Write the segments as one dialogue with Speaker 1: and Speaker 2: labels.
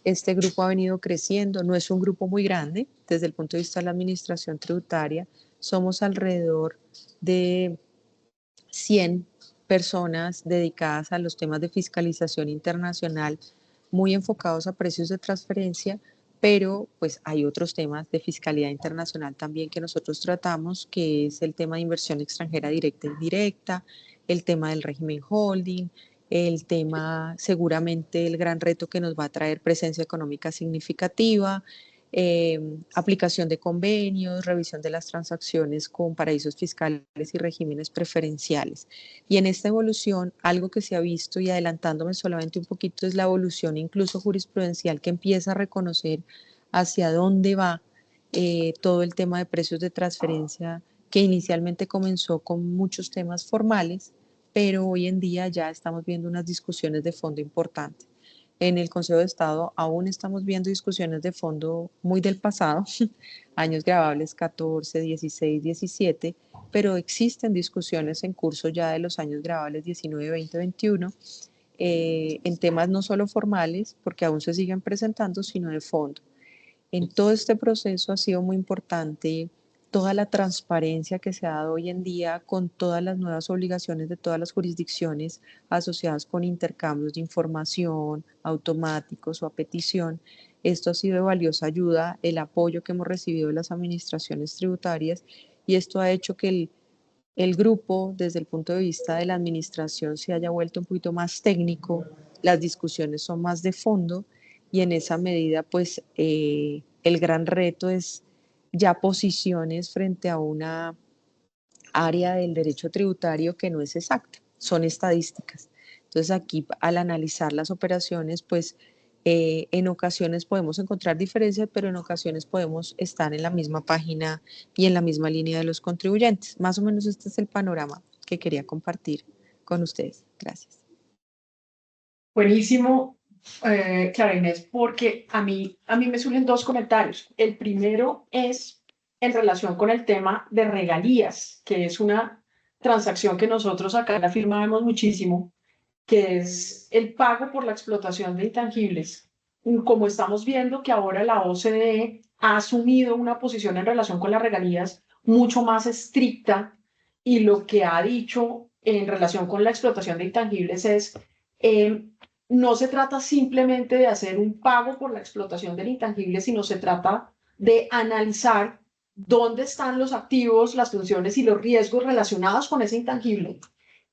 Speaker 1: Este grupo ha venido creciendo, no es un grupo muy grande desde el punto de vista de la administración tributaria, somos alrededor de 100 personas dedicadas a los temas de fiscalización internacional, muy enfocados a precios de transferencia, pero pues hay otros temas de fiscalidad internacional también que nosotros tratamos, que es el tema de inversión extranjera directa e indirecta, el tema del régimen holding, el tema seguramente el gran reto que nos va a traer presencia económica significativa, aplicación de convenios, revisión de las transacciones con paraísos fiscales y regímenes preferenciales. Y en esta evolución, algo que se ha visto, y adelantándome solamente un poquito, es la evolución incluso jurisprudencial que empieza a reconocer hacia dónde va todo el tema de precios de transferencia, que inicialmente comenzó con muchos temas formales, pero hoy en día ya estamos viendo unas discusiones de fondo importantes. En el Consejo de Estado aún estamos viendo discusiones de fondo muy del pasado, años grabables 14, 16, 17, pero existen discusiones en curso ya de los años grabables 19, 20, 21, en temas no solo formales, porque aún se siguen presentando, sino de fondo. En todo este proceso ha sido muy importante toda la transparencia que se ha dado hoy en día con todas las nuevas obligaciones de todas las jurisdicciones asociadas con intercambios de información automáticos o a petición. Esto ha sido de valiosa ayuda, el apoyo que hemos recibido de las administraciones tributarias, y esto ha hecho que el grupo, desde el punto de vista de la administración, se haya vuelto un poquito más técnico, las discusiones son más de fondo, y en esa medida, pues, el gran reto es ya posiciones frente a una área del derecho tributario que no es exacta, son estadísticas. Entonces aquí al analizar las operaciones, pues en ocasiones podemos encontrar diferencias, pero en ocasiones podemos estar en la misma página y en la misma línea de los contribuyentes. Más o menos este es el panorama que quería compartir con ustedes. Gracias.
Speaker 2: Buenísimo, Clara Inés, porque a mí me surgen dos comentarios. El primero es en relación con el tema de regalías, que es una transacción que nosotros acá en la firma vemos muchísimo, que es el pago por la explotación de intangibles. Como estamos viendo que ahora la OCDE ha asumido una posición en relación con las regalías mucho más estricta, y lo que ha dicho en relación con la explotación de intangibles es, eh, no se trata simplemente de hacer un pago por la explotación del intangible, sino se trata de analizar dónde están los activos, las funciones y los riesgos relacionados con ese intangible,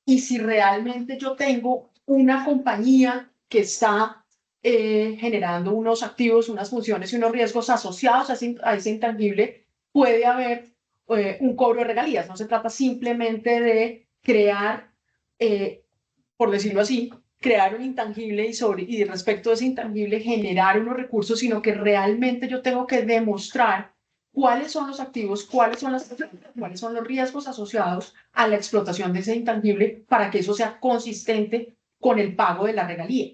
Speaker 2: y si realmente yo tengo una compañía que está generando unos activos, unas funciones y unos riesgos asociados a ese intangible, puede haber un cobro de regalías. No se trata simplemente de crear, por decirlo así, crear un intangible y respecto a ese intangible generar unos recursos, sino que realmente yo tengo que demostrar cuáles son los activos, cuáles son los riesgos asociados a la explotación de ese intangible para que eso sea consistente con el pago de la regalía.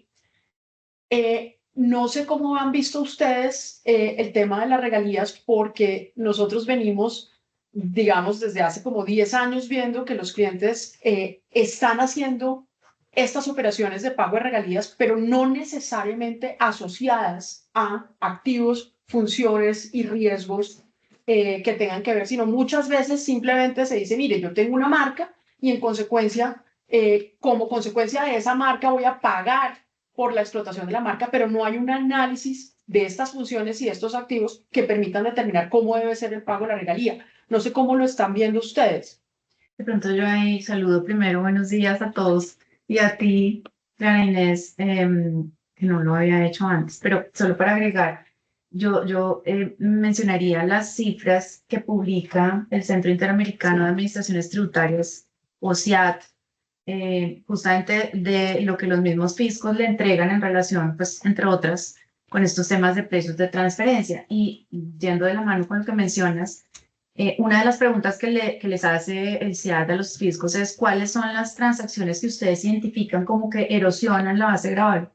Speaker 2: No sé cómo han visto ustedes el tema de las regalías, porque nosotros venimos, digamos, desde hace como 10 años viendo que los clientes están haciendo estas operaciones de pago de regalías, pero no necesariamente asociadas a activos, funciones y riesgos que tengan que ver, sino muchas veces simplemente se dice, mire, yo tengo una marca y en consecuencia, como consecuencia de esa marca voy a pagar por la explotación de la marca, pero no hay un análisis de estas funciones y de estos activos que permitan determinar cómo debe ser el pago de la regalía. No sé cómo lo están viendo ustedes.
Speaker 3: De pronto yo ahí saludo primero, buenos días a todos y a ti, Clara Inés, que no lo había hecho antes, pero solo para agregar, yo mencionaría las cifras que publica el Centro Interamericano de Administraciones Tributarias, o CIAT, justamente de lo que los mismos fiscos le entregan en relación, pues, entre otras, con estos temas de precios de transferencia. Y yendo de la mano con lo que mencionas, una de las preguntas que les hace el CIAD a los fiscos es cuáles son las transacciones que ustedes identifican como que erosionan la base gravable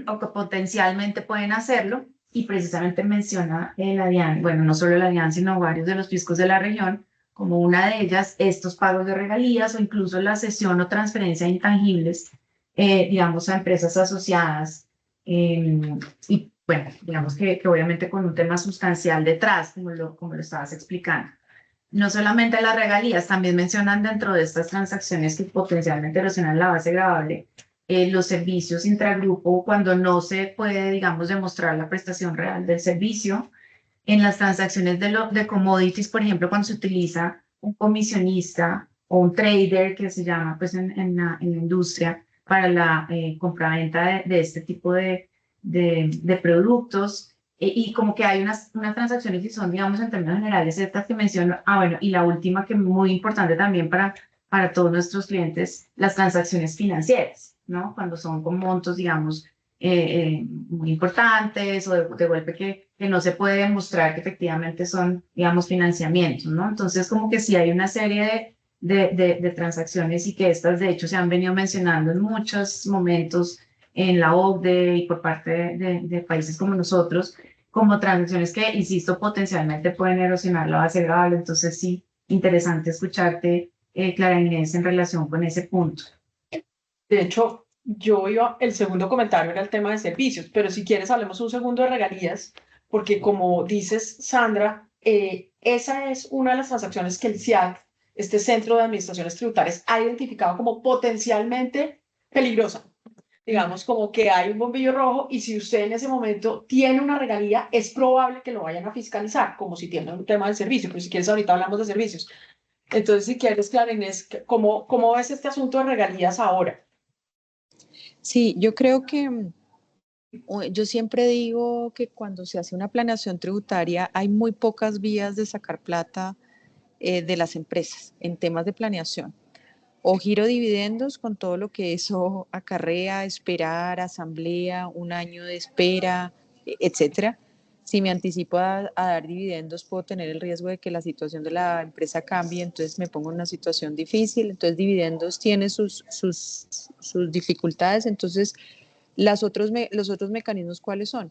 Speaker 3: o que potencialmente pueden hacerlo, y precisamente menciona la DIAN, bueno, no solo la DIAN, sino varios de los fiscos de la región, como una de ellas estos pagos de regalías o incluso la cesión o transferencia de intangibles, digamos, a empresas asociadas. Y bueno, digamos que obviamente con un tema sustancial detrás, como lo estabas explicando. No solamente las regalías, también mencionan dentro de estas transacciones que potencialmente erosionan la base gravable, los servicios intragrupo cuando no se puede, digamos, demostrar la prestación real del servicio. En las transacciones de commodities, por ejemplo, cuando se utiliza un comisionista o un trader, que se llama pues en la industria, para la compraventa de este tipo de productos. Y como que hay unas transacciones que son, digamos, en términos generales, estas que menciono. Bueno, y la última que es muy importante también para todos nuestros clientes, las transacciones financieras, ¿no? Cuando son con montos, digamos, muy importantes o de golpe que no se puede demostrar que efectivamente son, digamos, financiamientos, ¿no? Entonces, como que sí hay una serie de transacciones y que estas, de hecho, se han venido mencionando en muchos momentos en la OCDE y por parte de países como nosotros, como transacciones que, insisto, potencialmente pueden erosionar la base gravable. Entonces, sí, interesante escucharte, Clara Inés, en relación con ese punto.
Speaker 2: De hecho, el segundo comentario era el tema de servicios, pero si quieres hablemos un segundo de regalías, porque como dices, Sandra, esa es una de las transacciones que el CIAT, este Centro de Administraciones Tributarias, ha identificado como potencialmente peligrosa. Digamos, como que hay un bombillo rojo y si usted en ese momento tiene una regalía, es probable que lo vayan a fiscalizar, como si tiene un tema de servicio, pero si quieres ahorita hablamos de servicios. Entonces, si quieres, Clara Inés, ¿cómo ves este asunto de regalías ahora?
Speaker 1: Sí, yo creo que yo siempre digo que cuando se hace una planeación tributaria hay muy pocas vías de sacar plata de las empresas en temas de planeación. O giro dividendos con todo lo que eso acarrea, esperar, asamblea, un año de espera, etcétera. Si me anticipo a dar dividendos, puedo tener el riesgo de que la situación de la empresa cambie, entonces me pongo en una situación difícil. Entonces, dividendos tiene sus dificultades. Entonces, los otros mecanismos, ¿cuáles son?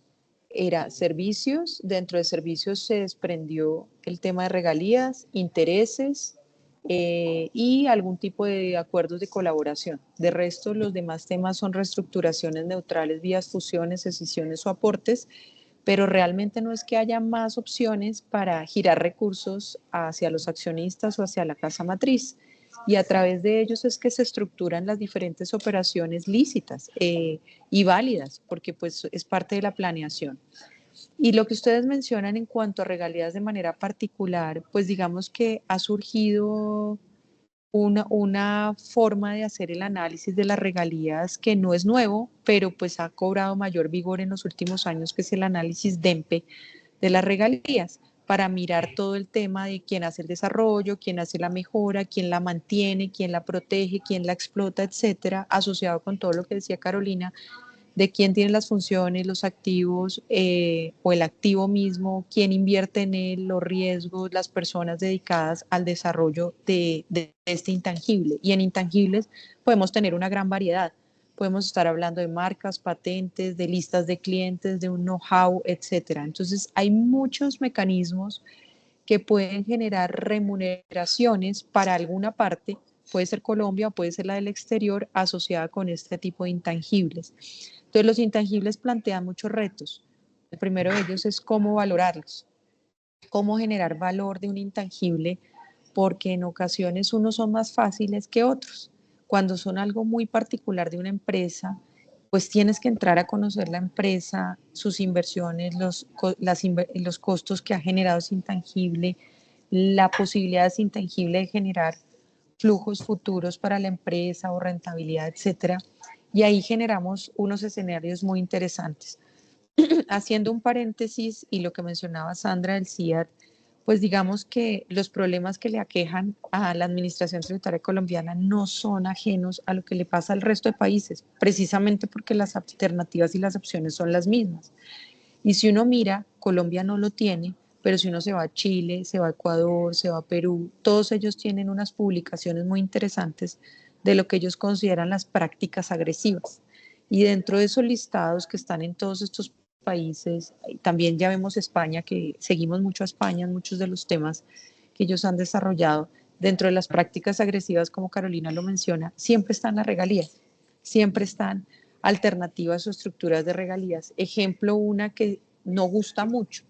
Speaker 1: Era servicios, dentro de servicios se desprendió el tema de regalías, intereses, y algún tipo de acuerdos de colaboración. De resto, los demás temas son reestructuraciones neutrales, vías fusiones, escisiones o aportes, pero realmente no es que haya más opciones para girar recursos hacia los accionistas o hacia la casa matriz. Y a través de ellos es que se estructuran las diferentes operaciones lícitas y válidas, porque pues es parte de la planeación. Y lo que ustedes mencionan en cuanto a regalías de manera particular, pues digamos que ha surgido una forma de hacer el análisis de las regalías que no es nuevo, pero pues ha cobrado mayor vigor en los últimos años, que es el análisis DEMPE de las regalías, para mirar todo el tema de quién hace el desarrollo, quién hace la mejora, quién la mantiene, quién la protege, quién la explota, etcétera, asociado con todo lo que decía Carolina, de quién tiene las funciones, los activos o el activo mismo, quién invierte en él, los riesgos, las personas dedicadas al desarrollo de este intangible. Y en intangibles podemos tener una gran variedad. Podemos estar hablando de marcas, patentes, de listas de clientes, de un know-how, etcétera. Entonces, hay muchos mecanismos que pueden generar remuneraciones para alguna parte, puede ser Colombia o puede ser la del exterior, asociada con este tipo de intangibles. Entonces, los intangibles plantean muchos retos. El primero de ellos es cómo valorarlos, cómo generar valor de un intangible, porque en ocasiones unos son más fáciles que otros. Cuando son algo muy particular de una empresa, pues tienes que entrar a conocer la empresa, sus inversiones, los costos que ha generado ese intangible, la posibilidad de ese intangible de generar flujos futuros para la empresa o rentabilidad, etcétera. Y ahí generamos unos escenarios muy interesantes. Haciendo un paréntesis y lo que mencionaba Sandra del CIAT, pues digamos que los problemas que le aquejan a la administración tributaria colombiana no son ajenos a lo que le pasa al resto de países, precisamente porque las alternativas y las opciones son las mismas. Y si uno mira, Colombia no lo tiene, pero si uno se va a Chile, se va a Ecuador, se va a Perú, todos ellos tienen unas publicaciones muy interesantes de lo que ellos consideran las prácticas agresivas. Y dentro de esos listados que están en todos estos países, también ya vemos España, que seguimos mucho a España en muchos de los temas que ellos han desarrollado dentro de las prácticas agresivas, como Carolina lo menciona, siempre están las regalías, siempre están alternativas o estructuras de regalías. Ejemplo, una que no gusta mucho,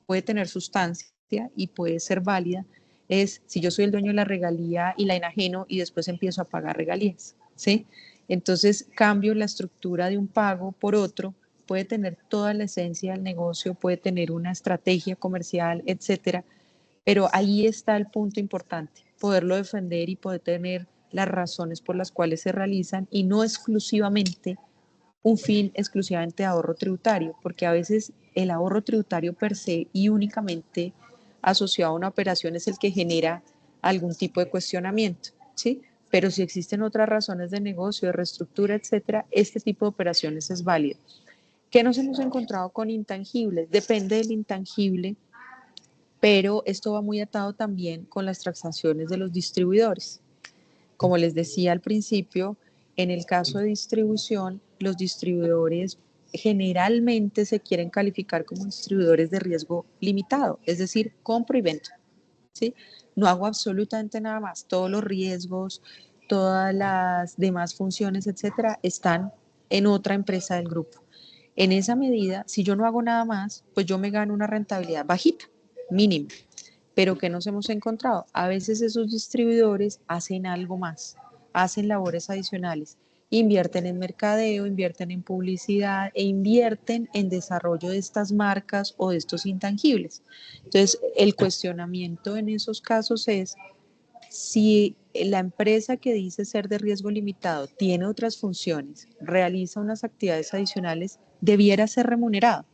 Speaker 1: puede tener sustancia y puede ser válida, es si yo soy el dueño de la regalía y la enajeno y después empiezo a pagar regalías, ¿sí? Entonces cambio la estructura de un pago por otro, puede tener toda la esencia del negocio, puede tener una estrategia comercial, etcétera, pero ahí está el punto importante, poderlo defender y poder tener las razones por las cuales se realizan y no exclusivamente un fin exclusivamente de ahorro tributario, porque a veces el ahorro tributario per se y únicamente asociado a una operación es el que genera algún tipo de cuestionamiento, ¿sí? Pero si existen otras razones de negocio, de reestructura, etcétera, este tipo de operaciones es válido. ¿Qué nos hemos encontrado con intangibles? Depende del intangible, pero esto va muy atado también con las transacciones de los distribuidores. Como les decía al principio, en el caso de distribución, los distribuidores generalmente se quieren calificar como distribuidores de riesgo limitado, es decir, compro y vendo, ¿sí? No hago absolutamente nada más. Todos los riesgos, todas las demás funciones, etcétera, están en otra empresa del grupo. En esa medida, si yo no hago nada más, pues yo me gano una rentabilidad bajita, mínima. Pero ¿qué nos hemos encontrado? A veces esos distribuidores hacen algo más, hacen labores adicionales, invierten en mercadeo, invierten en publicidad e invierten en desarrollo de estas marcas o de estos intangibles. Entonces, el cuestionamiento en esos casos es si la empresa que dice ser de riesgo limitado tiene otras funciones, realiza unas actividades adicionales, debiera ser remunerado.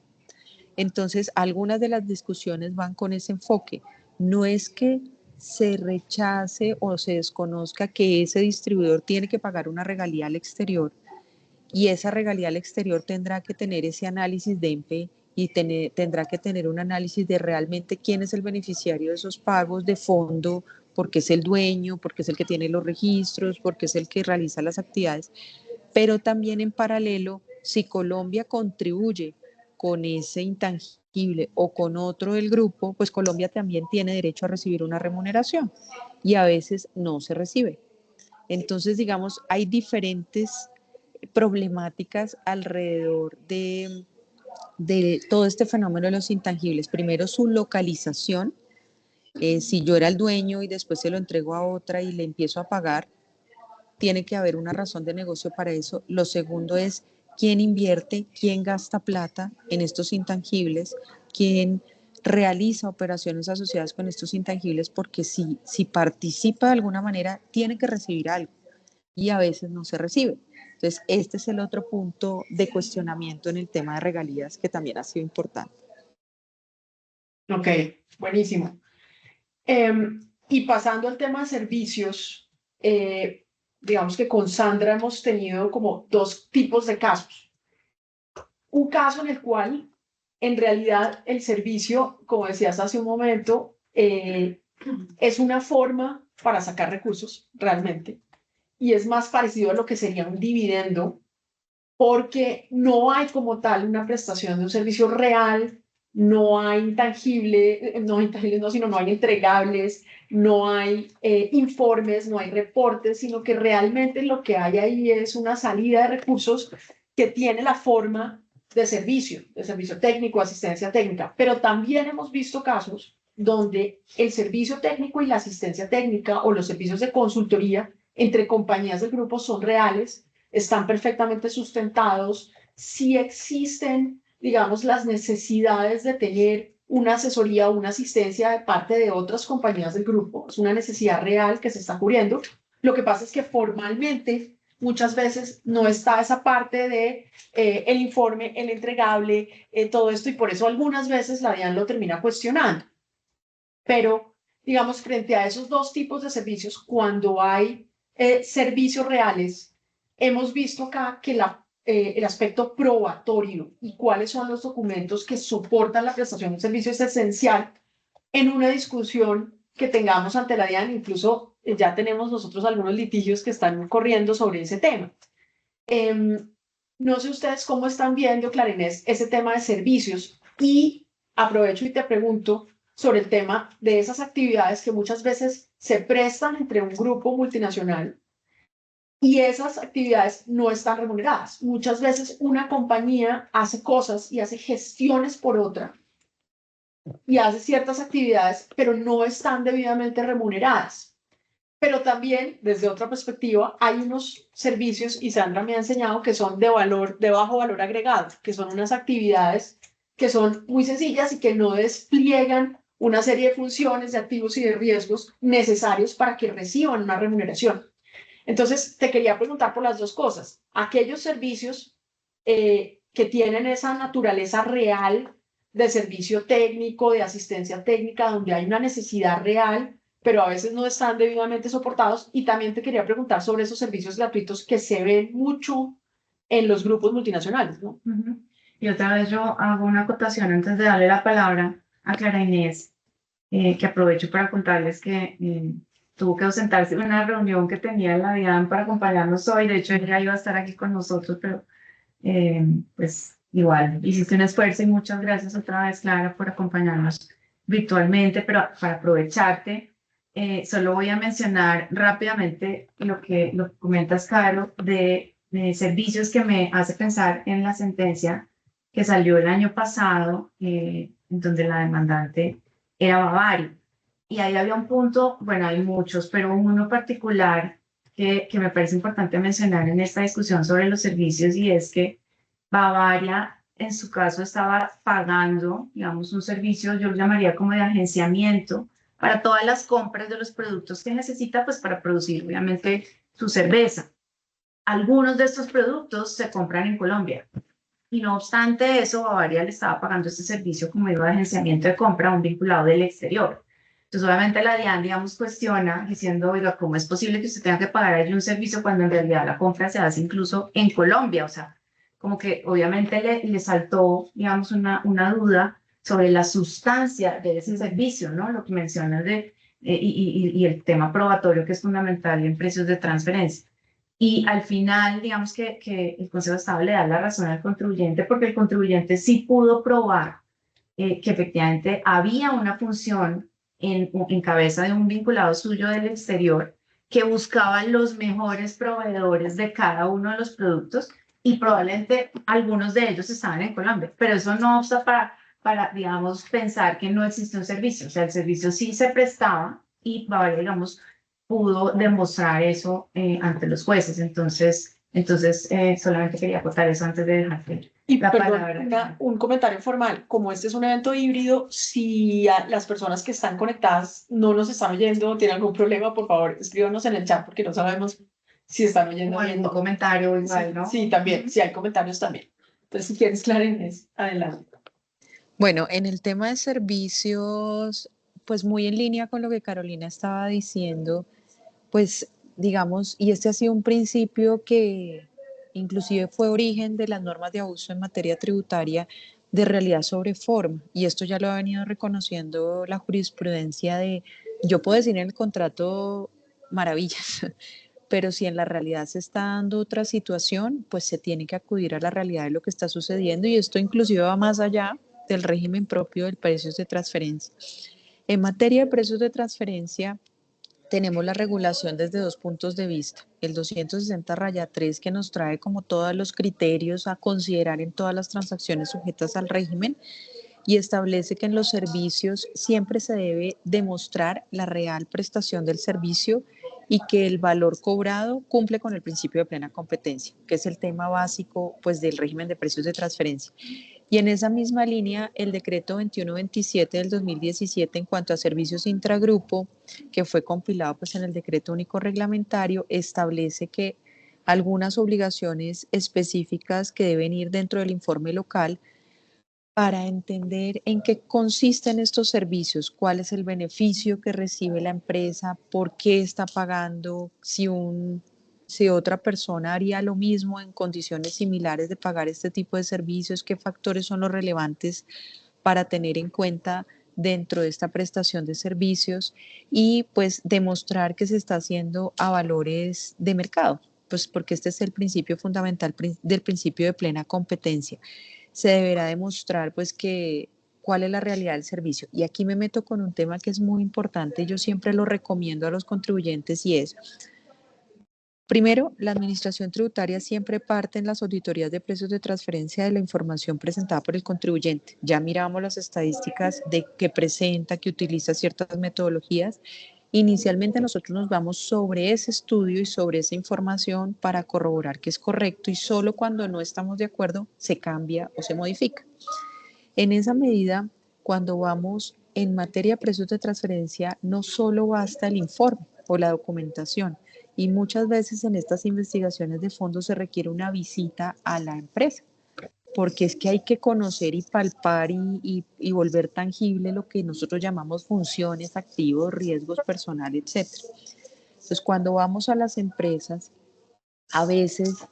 Speaker 1: Entonces, algunas de las discusiones van con ese enfoque. No es que se rechace o se desconozca que ese distribuidor tiene que pagar una regalía al exterior y esa regalía al exterior tendrá que tener ese análisis de EMPE y tendrá que tener un análisis de realmente quién es el beneficiario de esos pagos de fondo, porque es el dueño, porque es el que tiene los registros, porque es el que realiza las actividades, pero también en paralelo, si Colombia contribuye con ese intangible o con otro del grupo, pues Colombia también tiene derecho a recibir una remuneración y a veces no se recibe. Entonces, digamos, hay diferentes problemáticas alrededor de todo este fenómeno de los intangibles. Primero, su localización. Si yo era el dueño y después se lo entrego a otra y le empiezo a pagar, tiene que haber una razón de negocio para eso. Lo segundo es quién invierte, quién gasta plata en estos intangibles, quién realiza operaciones asociadas con estos intangibles, porque si participa de alguna manera, tiene que recibir algo y a veces no se recibe. Entonces, este es el otro punto de cuestionamiento en el tema de regalías que también ha sido importante.
Speaker 2: Ok, buenísimo. Y pasando al tema de servicios, digamos que con Sandra hemos tenido como dos tipos de casos. Un caso en el cual, en realidad, el servicio, como decías hace un momento, es una forma para sacar recursos realmente, y es más parecido a lo que sería un dividendo, porque no hay como tal una prestación de un servicio real, no hay intangible, no intangibles, no, sino no hay entregables, no hay informes, no hay reportes, sino que realmente lo que hay ahí es una salida de recursos que tiene la forma de servicio técnico, asistencia técnica. Pero también hemos visto casos donde el servicio técnico y la asistencia técnica o los servicios de consultoría entre compañías del grupo son reales, están perfectamente sustentados, si existen, digamos, las necesidades de tener una asesoría o una asistencia de parte de otras compañías del grupo, es una necesidad real que se está cubriendo. Lo que pasa es que formalmente muchas veces no está esa parte de el informe, el entregable, todo esto, y por eso algunas veces la DIAN lo termina cuestionando. Pero, digamos, frente a esos dos tipos de servicios, cuando hay servicios reales, hemos visto acá que el aspecto probatorio y cuáles son los documentos que soportan la prestación de un servicio es esencial en una discusión que tengamos ante la DIAN. Incluso ya tenemos nosotros algunos litigios que están corriendo sobre ese tema. No sé ustedes cómo están viendo, Clara Inés, ese tema de servicios, y aprovecho y te pregunto, sobre el tema de esas actividades que muchas veces se prestan entre un grupo multinacional y esas actividades no están remuneradas. Muchas veces una compañía hace cosas y hace gestiones por otra y hace ciertas actividades, pero no están debidamente remuneradas. Pero también, desde otra perspectiva, hay unos servicios, y Sandra me ha enseñado, que son de valor, de bajo valor agregado, que son unas actividades que son muy sencillas y que no despliegan una serie de funciones, de activos y de riesgos necesarios para que reciban una remuneración. Entonces, te quería preguntar por las dos cosas. Aquellos servicios que tienen esa naturaleza real de servicio técnico, de asistencia técnica, donde hay una necesidad real, pero a veces no están debidamente soportados. Y también te quería preguntar sobre esos servicios gratuitos que se ven mucho en los grupos multinacionales, ¿no?
Speaker 3: Y otra vez yo hago una acotación antes de darle la palabra a Clara Inés, que aprovecho para contarles que tuvo que ausentarse de una reunión que tenía en la DIAN para acompañarnos hoy. De hecho, ella iba a estar aquí con nosotros, pero pues igual hiciste un esfuerzo y muchas gracias otra vez, Clara, por acompañarnos virtualmente, pero para aprovecharte, solo voy a mencionar rápidamente lo que comentas, Caro, de servicios que me hace pensar en la sentencia que salió el año pasado, en donde la demandante era Bavaria. Y ahí había un punto, bueno, hay muchos, pero uno particular que me parece importante mencionar en esta discusión sobre los servicios, y es que Bavaria, en su caso, estaba pagando, digamos, un servicio, yo lo llamaría como de agenciamiento, para todas las compras de los productos que necesita, pues para producir, obviamente, su cerveza. Algunos de estos productos se compran en Colombia. Y no obstante eso, Bavaria le estaba pagando este servicio como digo de agenciamiento de compra a un vinculado del exterior. Entonces, obviamente la DIAN, digamos, cuestiona diciendo, oiga, ¿cómo es posible que usted tenga que pagar allí un servicio cuando en realidad la compra se hace incluso en Colombia? O sea, como que obviamente le saltó, digamos, una duda sobre la sustancia de ese servicio, ¿no? Lo que mencionas y el tema probatorio que es fundamental en precios de transferencia. Y al final, digamos que el Consejo de Estado le da la razón al contribuyente porque el contribuyente sí pudo probar que efectivamente había una función en cabeza de un vinculado suyo del exterior que buscaba los mejores proveedores de cada uno de los productos y probablemente algunos de ellos estaban en Colombia, pero eso no obsta para digamos, pensar que no existe un servicio. O sea, el servicio sí se prestaba y, digamos, pudo demostrar eso ante los jueces. Entonces solamente quería acotar eso antes de dejarte
Speaker 2: Y
Speaker 3: la
Speaker 2: perdón,
Speaker 3: palabra.
Speaker 2: un comentario formal. Como este es un evento híbrido, si las personas que están conectadas no nos están oyendo o tienen algún problema, por favor, escríbanos en el chat porque no sabemos si están oyendo
Speaker 3: O
Speaker 2: bien.
Speaker 3: algún comentario igual,
Speaker 2: Sí,
Speaker 3: ¿no?
Speaker 2: sí, también, si hay comentarios también. Entonces, si quieres, Clara Inés, adelante.
Speaker 1: Bueno, en el tema de servicios, pues muy en línea con lo que Carolina estaba diciendo, pues digamos, y este ha sido un principio que inclusive fue origen de las normas de abuso en materia tributaria de realidad sobre forma, y esto ya lo ha venido reconociendo la jurisprudencia de, yo puedo decir en el contrato maravillas, pero si en la realidad se está dando otra situación, pues se tiene que acudir a la realidad de lo que está sucediendo, y esto inclusive va más allá del régimen propio de precios de transferencia. En materia de precios de transferencia, tenemos la regulación desde dos puntos de vista. El 260-3 que nos trae como todos los criterios a considerar en todas las transacciones sujetas al régimen y establece que en los servicios siempre se debe demostrar la real prestación del servicio y que el valor cobrado cumple con el principio de plena competencia, que es el tema básico pues, del régimen de precios de transferencia. Y en esa misma línea, el decreto 2127 del 2017 en cuanto a servicios intragrupo, que fue compilado pues, en el decreto único reglamentario, establece que algunas obligaciones específicas que deben ir dentro del informe local para entender en qué consisten estos servicios, cuál es el beneficio que recibe la empresa, por qué está pagando, si otra persona haría lo mismo en condiciones similares de pagar este tipo de servicios, qué factores son los relevantes para tener en cuenta dentro de esta prestación de servicios y pues demostrar que se está haciendo a valores de mercado, pues porque este es el principio fundamental del principio de plena competencia. Se deberá demostrar pues que cuál es la realidad del servicio. Y aquí me meto con un tema que es muy importante, yo siempre lo recomiendo a los contribuyentes y es, primero, la administración tributaria siempre parte en las auditorías de precios de transferencia de la información presentada por el contribuyente. Ya miramos las estadísticas de que presenta, que utiliza ciertas metodologías. Inicialmente nosotros nos vamos sobre ese estudio y sobre esa información para corroborar que es correcto y solo cuando no estamos de acuerdo se cambia o se modifica. En esa medida, cuando vamos en materia de precios de transferencia, no solo basta el informe o la documentación, y muchas veces en estas investigaciones de fondo se requiere una visita a la empresa, porque es que hay que conocer y palpar y volver tangible lo que nosotros llamamos funciones, activos, riesgos personales, etc. Entonces, cuando vamos a las empresas, a veces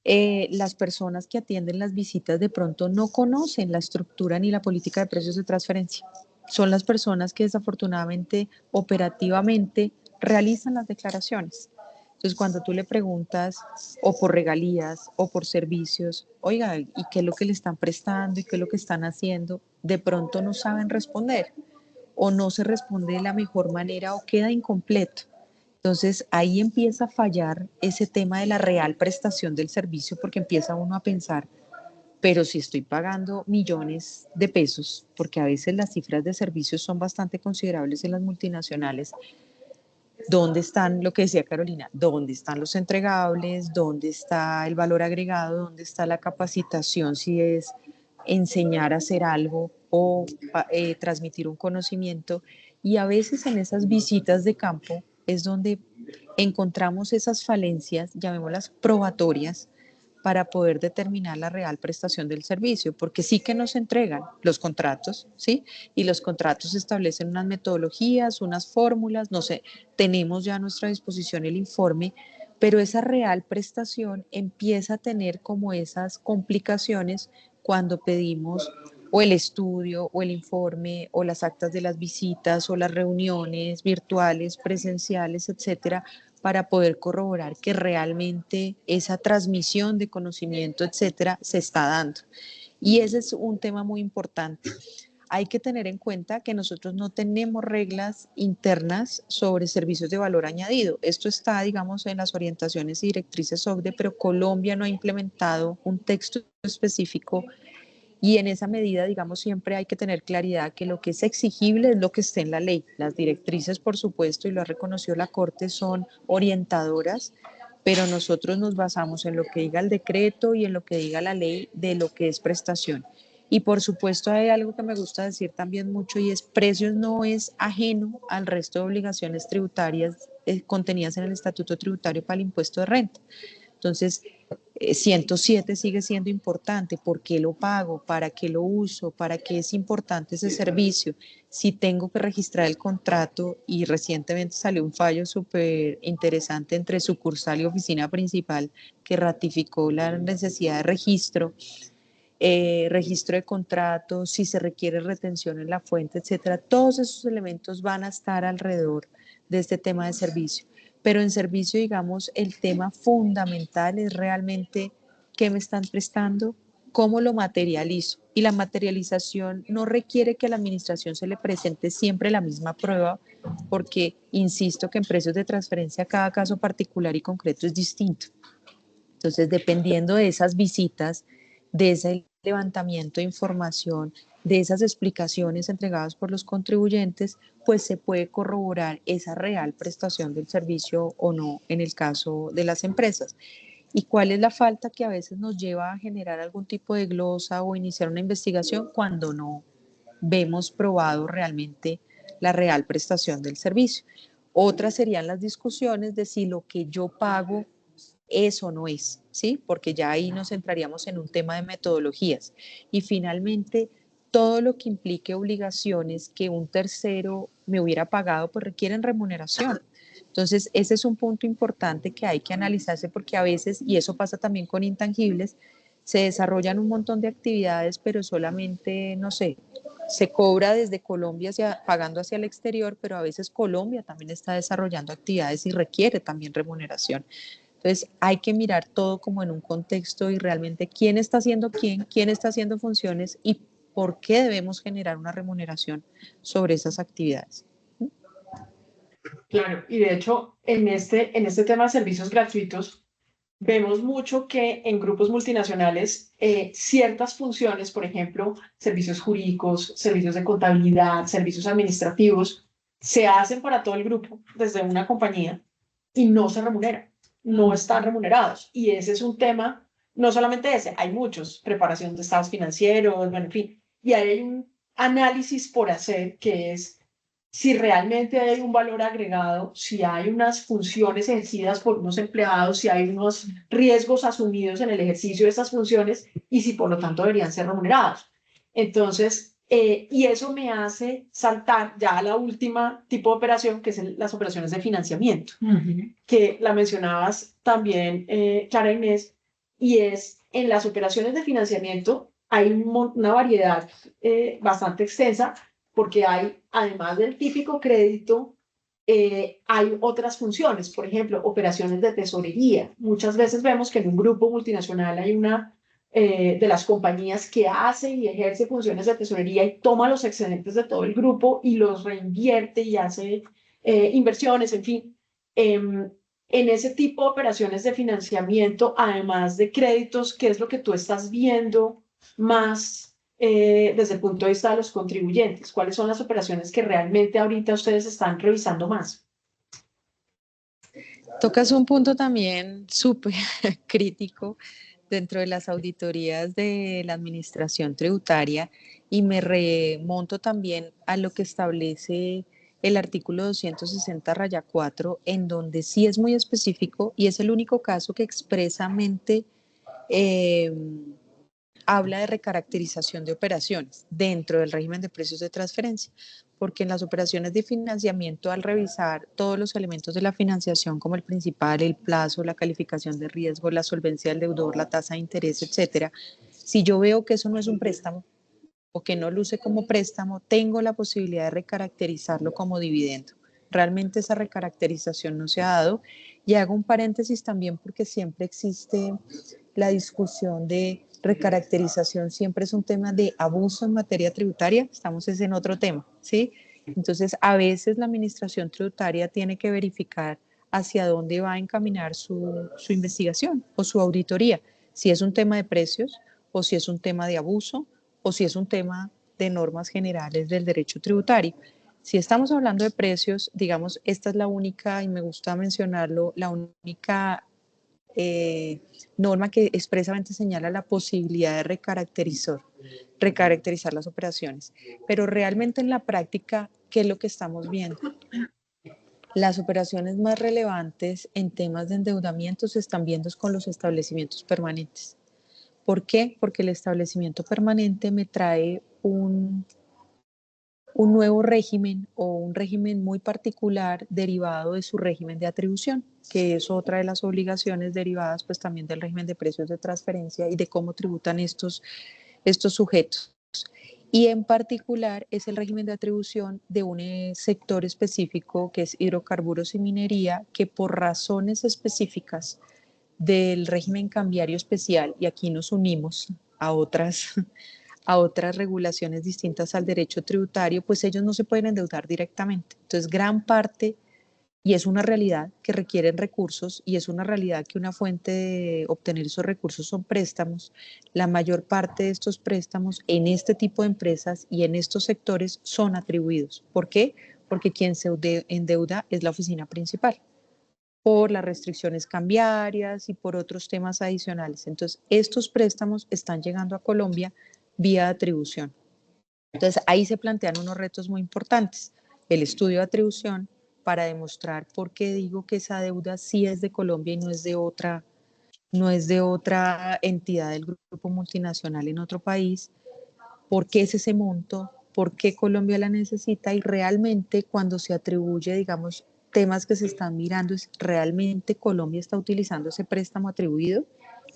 Speaker 1: las personas que atienden las visitas de pronto no conocen la estructura ni la política de precios de transferencia. Son las personas que desafortunadamente operativamente realizan las declaraciones. Entonces, cuando tú le preguntas o por regalías o por servicios, oiga, ¿y qué es lo que le están prestando y qué es lo que están haciendo? De pronto no saben responder o no se responde de la mejor manera o queda incompleto. Entonces ahí empieza a fallar ese tema de la real prestación del servicio porque empieza uno a pensar, pero si estoy pagando millones de pesos, porque a veces las cifras de servicios son bastante considerables en las multinacionales, ¿dónde están, lo que decía Carolina, dónde están los entregables? ¿Dónde está el valor agregado? ¿Dónde está la capacitación si es enseñar a hacer algo o transmitir un conocimiento? Y a veces en esas visitas de campo es donde encontramos esas falencias, llamémoslas probatorias, para poder determinar la real prestación del servicio, porque sí que nos entregan los contratos, ¿sí? Y los contratos establecen unas metodologías, unas fórmulas, no sé, tenemos ya a nuestra disposición el informe, pero esa real prestación empieza a tener como esas complicaciones cuando pedimos o el estudio o el informe o las actas de las visitas o las reuniones virtuales, presenciales, etcétera, para poder corroborar que realmente esa transmisión de conocimiento, etcétera, se está dando. Y ese es un tema muy importante. Hay que tener en cuenta que nosotros no tenemos reglas internas sobre servicios de valor añadido. Esto está, digamos, en las orientaciones y directrices OCDE, pero Colombia no ha implementado un texto específico y en esa medida, digamos, siempre hay que tener claridad que lo que es exigible es lo que esté en la ley. Las directrices, por supuesto, y lo ha reconocido la Corte, son orientadoras, pero nosotros nos basamos en lo que diga el decreto y en lo que diga la ley de lo que es prestación. Y por supuesto hay algo que me gusta decir también mucho y es precios no es ajeno al resto de obligaciones tributarias contenidas en el Estatuto Tributario para el impuesto de renta. Entonces, 107 sigue siendo importante. ¿Por qué lo pago? ¿Para qué lo uso? ¿Para qué es importante ese servicio? Si tengo que registrar el contrato, y recientemente salió un fallo súper interesante entre sucursal y oficina principal que ratificó la necesidad de registro, registro de contratos, si se requiere retención en la fuente, etcétera. Todos esos elementos van a estar alrededor de este tema de servicio. Pero en servicio, digamos, el tema fundamental es realmente qué me están prestando, cómo lo materializo. Y la materialización no requiere que a la administración se le presente siempre la misma prueba, porque insisto que en precios de transferencia cada caso particular y concreto es distinto. Entonces, dependiendo de esas visitas, de ese levantamiento de información, de esas explicaciones entregadas por los contribuyentes, pues se puede corroborar esa real prestación del servicio o no en el caso de las empresas. ¿Y cuál es la falta que a veces nos lleva a generar algún tipo de glosa o iniciar una investigación cuando no vemos probado realmente la real prestación del servicio? Otras serían las discusiones de si lo que yo pago es o no es, ¿sí? Porque ya ahí nos entraríamos en un tema de metodologías. Y finalmente, todo lo que implique obligaciones que un tercero me hubiera pagado, pues requieren remuneración. Entonces, ese es un punto importante que hay que analizarse porque a veces, y eso pasa también con intangibles, se desarrollan un montón de actividades, pero solamente, no sé, se cobra desde Colombia pagando hacia el exterior, pero a veces Colombia también está desarrollando actividades y requiere también remuneración. Entonces hay que mirar todo como en un contexto y realmente quién está haciendo quién está haciendo funciones y por qué debemos generar una remuneración sobre esas actividades.
Speaker 2: Claro, y de hecho, en este tema de servicios gratuitos, vemos mucho que en grupos multinacionales ciertas funciones, por ejemplo, servicios jurídicos, servicios de contabilidad, servicios administrativos, se hacen para todo el grupo desde una compañía y no se remuneran, no están remunerados. Y ese es un tema, no solamente ese, hay muchos, preparación de estados financieros, bueno, en fin, y hay un análisis por hacer que es si realmente hay un valor agregado, si hay unas funciones ejercidas por unos empleados, si hay unos riesgos asumidos en el ejercicio de estas funciones y si por lo tanto deberían ser remunerados. Entonces, y eso me hace saltar ya a la última tipo de operación, que es las operaciones de financiamiento, que la mencionabas también, Clara Inés, y es en las operaciones de financiamiento hay una variedad bastante extensa porque hay, además del típico crédito, hay otras funciones, por ejemplo, operaciones de tesorería. Muchas veces vemos que en un grupo multinacional hay una de las compañías que hace y ejerce funciones de tesorería y toma los excedentes de todo el grupo y los reinvierte y hace inversiones, en fin. En ese tipo de operaciones de financiamiento, además de créditos, ¿qué es lo que tú estás viendo más desde el punto de vista de los contribuyentes? ¿Cuáles son las operaciones que realmente ahorita ustedes están revisando más?
Speaker 1: Tocas un punto también súper crítico dentro de las auditorías de la administración tributaria y me remonto también a lo que establece el artículo 260-4, en donde sí es muy específico y es el único caso que expresamente eh, habla de recaracterización de operaciones dentro del régimen de precios de transferencia, porque en las operaciones de financiamiento, al revisar todos los elementos de la financiación, como el principal, el plazo, la calificación de riesgo, la solvencia del deudor, la tasa de interés, etcétera, si yo veo que eso no es un préstamo o que no luce como préstamo, tengo la posibilidad de recaracterizarlo como dividendo. Realmente esa recaracterización no se ha dado. Y hago un paréntesis también porque siempre existe la discusión de recaracterización, siempre es un tema de abuso en materia tributaria, estamos en otro tema, ¿sí? Entonces, a veces la administración tributaria tiene que verificar hacia dónde va a encaminar su investigación o su auditoría, si es un tema de precios o si es un tema de abuso o si es un tema de normas generales del derecho tributario. Si estamos hablando de precios, digamos, esta es la única, y me gusta mencionarlo, la única norma que expresamente señala la posibilidad de recaracterizar las operaciones. Pero realmente en la práctica, ¿qué es lo que estamos viendo? Las operaciones más relevantes en temas de endeudamiento se están viendo con los establecimientos permanentes. ¿Por qué? Porque el establecimiento permanente me trae un nuevo régimen o un régimen muy particular derivado de su régimen de atribución, que es otra de las obligaciones derivadas pues también del régimen de precios de transferencia y de cómo tributan estos sujetos. Y en particular es el régimen de atribución de un sector específico que es hidrocarburos y minería, que por razones específicas del régimen cambiario especial, y aquí nos unimos a otras regulaciones distintas al derecho tributario, pues ellos no se pueden endeudar directamente. Entonces, gran parte, y es una realidad que requieren recursos, y es una realidad que una fuente de obtener esos recursos son préstamos. La mayor parte de estos préstamos en este tipo de empresas y en estos sectores son atribuidos. ¿Por qué? Porque quien se endeuda es la oficina principal, por las restricciones cambiarias y por otros temas adicionales. Entonces, estos préstamos están llegando a Colombia vía atribución. Entonces, ahí se plantean unos retos muy importantes. El estudio de atribución para demostrar por qué digo que esa deuda sí es de Colombia y no es de otra entidad del grupo multinacional en otro país, por qué es ese monto, por qué Colombia la necesita y realmente cuando se atribuye, digamos, temas que se están mirando es realmente Colombia está utilizando ese préstamo atribuido,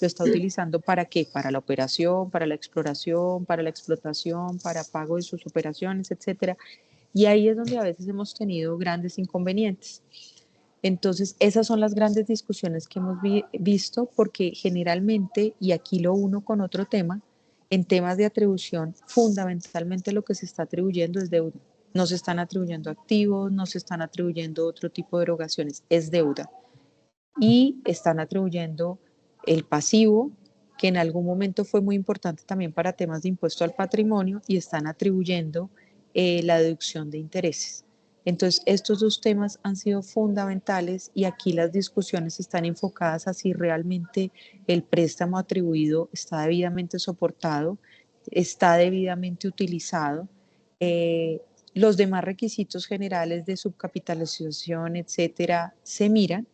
Speaker 1: lo está utilizando para qué, para la operación, para la exploración, para la explotación, para pago de sus operaciones, etcétera. Y ahí es donde a veces hemos tenido grandes inconvenientes. Entonces, esas son las grandes discusiones que hemos visto porque generalmente, y aquí lo uno con otro tema, En temas de atribución, fundamentalmente lo que se está atribuyendo es deuda. No se están atribuyendo activos, no se están atribuyendo otro tipo de erogaciones, es deuda. Y están atribuyendo el pasivo, que en algún momento fue muy importante también para temas de impuesto al patrimonio, y están atribuyendo la deducción de intereses. Entonces, estos dos temas han sido fundamentales y aquí las discusiones están enfocadas a si realmente el préstamo atribuido está debidamente soportado, está debidamente utilizado. Los demás requisitos generales de subcapitalización, etcétera, se miran.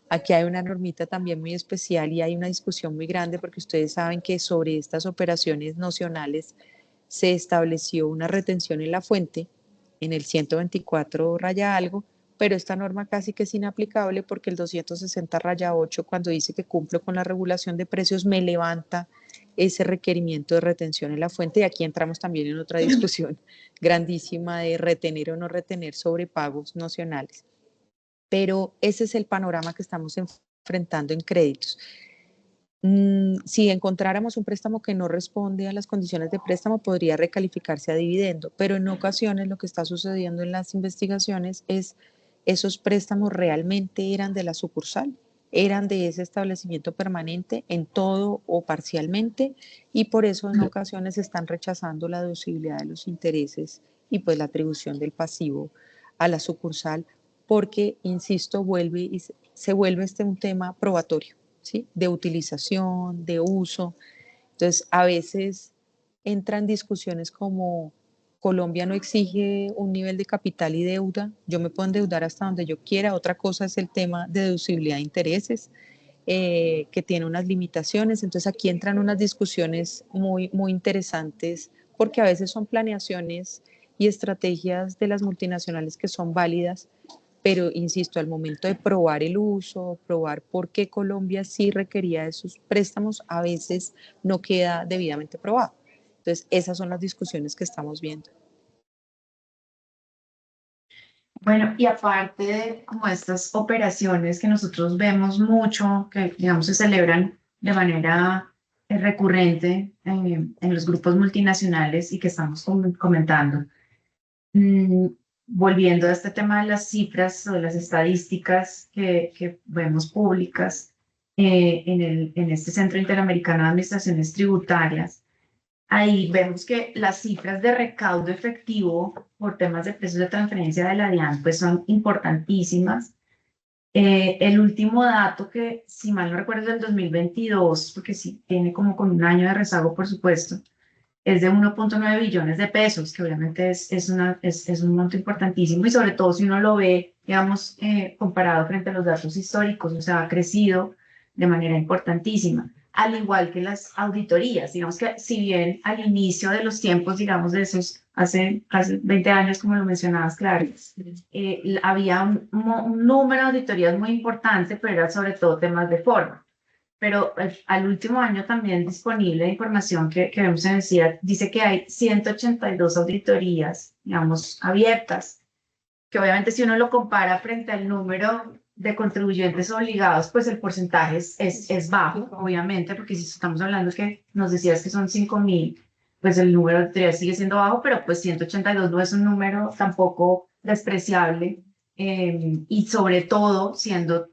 Speaker 1: Aquí hay una normita también muy especial y hay una discusión muy grande porque ustedes saben que sobre estas operaciones nocionales se estableció una retención en la fuente en el 124 raya algo, pero esta norma casi que es inaplicable porque el 260 raya 8, cuando dice que cumplo con la regulación de precios, me levanta ese requerimiento de retención en la fuente, y aquí entramos también en otra discusión grandísima de retener o no retener sobre pagos nocionales. Pero ese es el panorama que estamos enfrentando en créditos. Si encontráramos un préstamo que no responde a las condiciones de préstamo, podría recalificarse a dividendo, pero en ocasiones lo que está sucediendo en las investigaciones es esos préstamos realmente eran de la sucursal, eran de ese establecimiento permanente en todo o parcialmente, y por eso en ocasiones están rechazando la deducibilidad de los intereses y pues la atribución del pasivo a la sucursal, porque, insisto, se vuelve un tema probatorio. ¿Sí? De utilización, de uso. Entonces, a veces entran discusiones como Colombia no exige un nivel de capital y deuda, yo me puedo endeudar hasta donde yo quiera. Otra cosa es el tema de deducibilidad de intereses, que tiene unas limitaciones. Entonces, aquí entran unas discusiones muy, muy interesantes porque a veces son planeaciones y estrategias de las multinacionales que son válidas, pero insisto, al momento de probar el uso, probar por qué Colombia sí requería esos préstamos, a veces no queda debidamente probado. Entonces, esas son las discusiones que estamos viendo.
Speaker 3: Bueno, y aparte de como estas operaciones que nosotros vemos mucho, que digamos se celebran de manera recurrente en los grupos multinacionales y que estamos comentando, mm, volviendo a este tema de las cifras o de las estadísticas que vemos públicas en este Centro Interamericano de Administraciones Tributarias, ahí vemos que las cifras de recaudo efectivo por temas de precios de transferencia de la DIAN pues son importantísimas. El último dato que, si mal no recuerdo, es del 2022, porque sí tiene como con un año de rezago, por supuesto, es de 1.9 billones de pesos, que obviamente es un monto importantísimo y sobre todo si uno lo ve, digamos, comparado frente a los datos históricos, o sea, ha crecido de manera importantísima, al igual que las auditorías. Digamos que si bien al inicio de los tiempos, digamos, de esos, hace casi 20 años, como lo mencionabas, claro, había un número de auditorías muy importante, pero era sobre todo temas de forma. Pero al último año también disponible información que vemos en el CIAT, dice que hay 182 auditorías, digamos, abiertas, que obviamente si uno lo compara frente al número de contribuyentes obligados, pues el porcentaje es bajo, obviamente, porque si estamos hablando que nos decías que son 5.000, pues el número de auditorías sigue siendo bajo, pero pues 182 no es un número tampoco despreciable, y sobre todo siendo,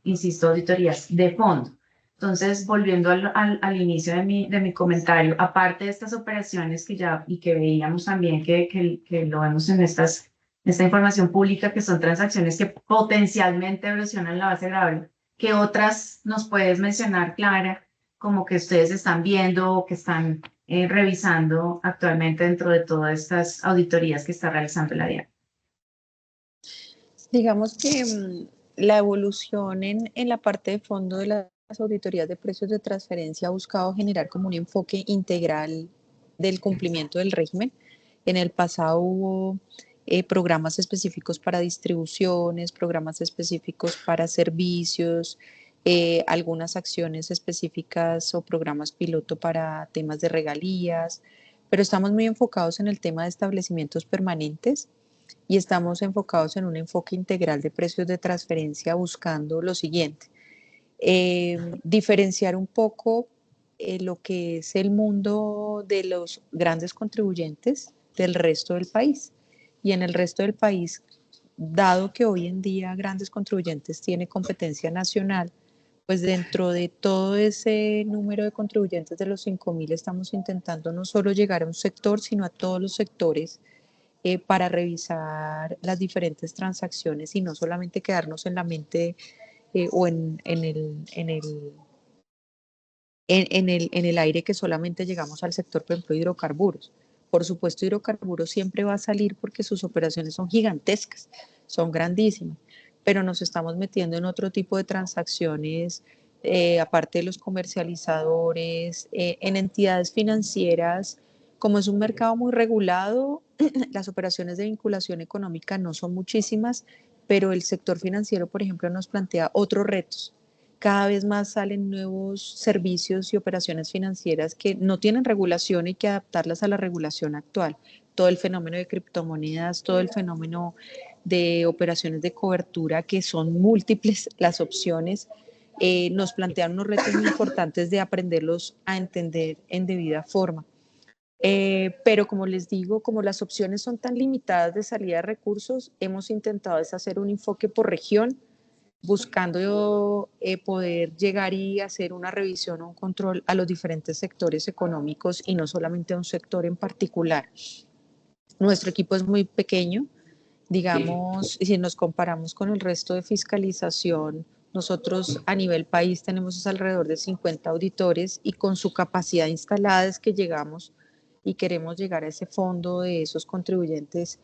Speaker 3: insisto, auditorías de fondo. Entonces, volviendo al inicio de mi comentario, aparte de estas operaciones que ya y que veíamos también que lo vemos en esta información pública, que son transacciones que potencialmente erosionan la base gravable, ¿qué otras nos puedes mencionar, Clara, como que ustedes están viendo o que están revisando actualmente dentro de todas estas auditorías que está realizando la DIAN?
Speaker 1: Digamos que la evolución en la parte de fondo de las auditorías de precios de transferencia ha buscado generar como un enfoque integral del cumplimiento del régimen. En el pasado hubo programas específicos para distribuciones, programas específicos para servicios, algunas acciones específicas o programas piloto para temas de regalías, pero estamos muy enfocados en el tema de establecimientos permanentes y estamos enfocados en un enfoque integral de precios de transferencia buscando lo siguiente: diferenciar un poco lo que es el mundo de los grandes contribuyentes del resto del país. Y en el resto del país, dado que hoy en día grandes contribuyentes tiene competencia nacional, pues dentro de todo ese número de contribuyentes de los 5.000 estamos intentando no solo llegar a un sector, sino a todos los sectores para revisar las diferentes transacciones y no solamente quedarnos en la mente o en el aire que solamente llegamos al sector, por ejemplo, hidrocarburos. Por supuesto, hidrocarburos siempre va a salir porque sus operaciones son gigantescas, son grandísimas, pero nos estamos metiendo en otro tipo de transacciones, aparte de los comercializadores, en entidades financieras. Como es un mercado muy regulado, las operaciones de vinculación económica no son muchísimas, pero el sector financiero, por ejemplo, nos plantea otros retos. Cada vez más salen nuevos servicios y operaciones financieras que no tienen regulación y hay que adaptarlas a la regulación actual. Todo el fenómeno de criptomonedas, todo el fenómeno de operaciones de cobertura, que son múltiples las opciones, nos plantean unos retos muy importantes de aprenderlos a entender en debida forma. Pero como les digo, como las opciones son tan limitadas de salida de recursos, hemos intentado hacer un enfoque por región, buscando poder llegar y hacer una revisión o un control a los diferentes sectores económicos y no solamente a un sector en particular. Nuestro equipo es muy pequeño, digamos, y si nos comparamos con el resto de fiscalización, nosotros a nivel país tenemos alrededor de 50 auditores y con su capacidad instalada es que llegamos y queremos llegar a ese fondo de esos contribuyentes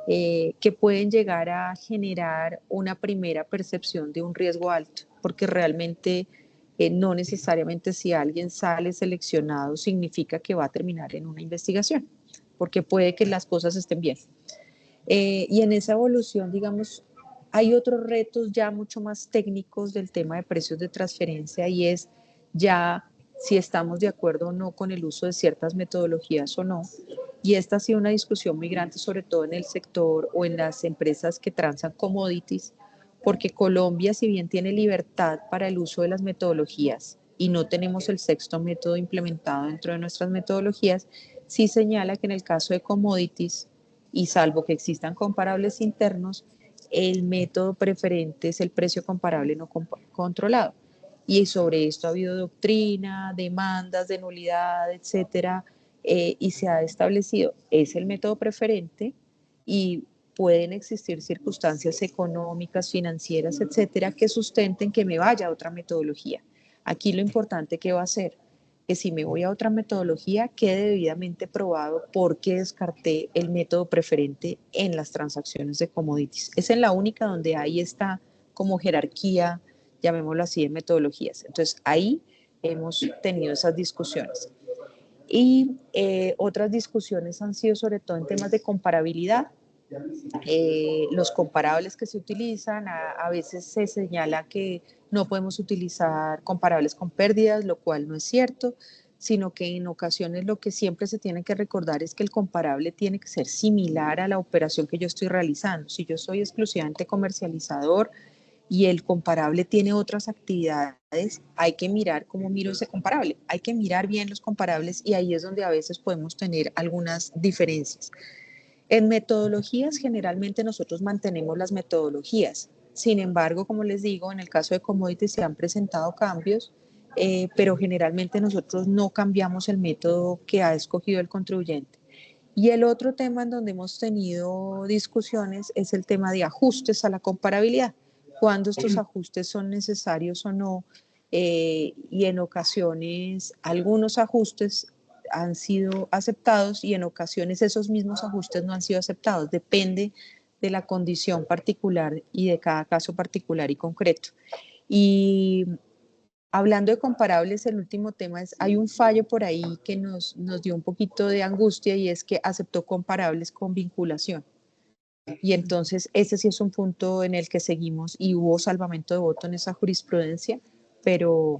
Speaker 1: que pueden llegar a generar una primera percepción de un riesgo alto, porque realmente no necesariamente si alguien sale seleccionado significa que va a terminar en una investigación, porque puede que las cosas estén bien. Y en esa evolución, digamos, hay otros retos ya mucho más técnicos del tema de precios de transferencia y es ya si estamos de acuerdo o no con el uso de ciertas metodologías o no. Y esta ha sido una discusión muy grande, sobre todo en el sector o en las empresas que transan commodities, porque Colombia, si bien tiene libertad para el uso de las metodologías y no tenemos el sexto método implementado dentro de nuestras metodologías, sí señala que en el caso de commodities, y salvo que existan comparables internos, el método preferente es el precio comparable no controlado. Y sobre esto ha habido doctrina, demandas de nulidad, etcétera, y se ha establecido, es el método preferente y pueden existir circunstancias económicas, financieras, etcétera, que sustenten que me vaya a otra metodología. Aquí lo importante que va a ser que si me voy a otra metodología quede debidamente probado por qué descarté el método preferente en las transacciones de commodities. Es en la única donde ahí está como jerarquía, llamémoslo así, de metodologías. Entonces ahí hemos tenido esas discusiones. Y otras discusiones han sido sobre todo en temas de comparabilidad. Los comparables que se utilizan, a veces se señala que no podemos utilizar comparables con pérdidas, lo cual no es cierto, sino que en ocasiones lo que siempre se tiene que recordar es que el comparable tiene que ser similar a la operación que yo estoy realizando. Si yo soy exclusivamente comercializador y el comparable tiene otras actividades, hay que mirar cómo miro ese comparable, hay que mirar bien los comparables y ahí es donde a veces podemos tener algunas diferencias. En metodologías, generalmente nosotros mantenemos las metodologías. Sin embargo, como les digo, en el caso de commodities se han presentado cambios, pero generalmente nosotros no cambiamos el método que ha escogido el contribuyente. Y el otro tema en donde hemos tenido discusiones es el tema de ajustes a la comparabilidad, cuando estos ajustes son necesarios o no, y en ocasiones algunos ajustes han sido aceptados y en ocasiones esos mismos ajustes no han sido aceptados. Depende de la condición particular y de cada caso particular y concreto. Y hablando de comparables, el último tema es, hay un fallo por ahí que nos dio un poquito de angustia y es que aceptó comparables con vinculación. Y entonces ese sí es un punto en el que seguimos y hubo salvamento de voto en esa jurisprudencia, pero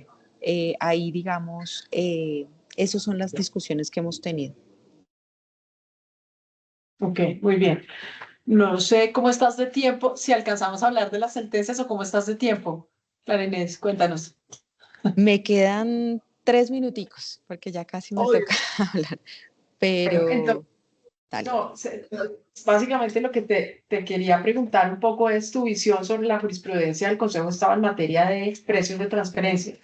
Speaker 1: ahí digamos, esas son las discusiones que hemos tenido.
Speaker 2: Ok, muy bien. No sé cómo estás de tiempo, si alcanzamos a hablar de las sentencias o cómo estás de tiempo. Clara Inés, cuéntanos.
Speaker 1: Me quedan 3 minuticos, porque ya casi me
Speaker 2: Obvio.
Speaker 1: toca hablar,
Speaker 2: Bueno,
Speaker 1: pero dale.
Speaker 2: no, básicamente lo que te quería preguntar un poco es tu visión sobre la jurisprudencia del Consejo de Estado en materia de precios de transferencia.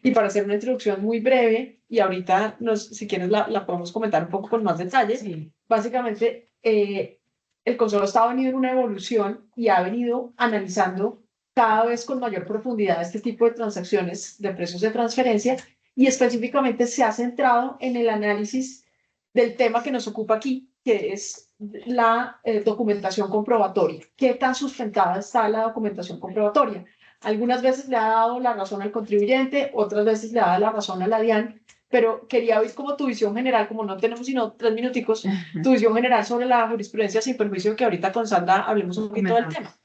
Speaker 2: Y para hacer una introducción muy breve, y ahorita si quieres la podemos comentar un poco con más detalles,
Speaker 3: Sí.
Speaker 2: básicamente el Consejo de Estado ha venido en una evolución y ha venido analizando cada vez con mayor profundidad este tipo de transacciones de precios de transferencia y específicamente se ha centrado en el análisis del tema que nos ocupa aquí, que es la documentación comprobatoria. ¿Qué tan sustentada está la documentación comprobatoria? Algunas veces le ha dado la razón al contribuyente, otras veces le ha dado la razón a la DIAN, pero quería oír como tu visión general, como no tenemos sino 3 minuticos, tu visión general sobre la jurisprudencia sin perjuicio, que ahorita con Sandra hablemos un poquito del tema.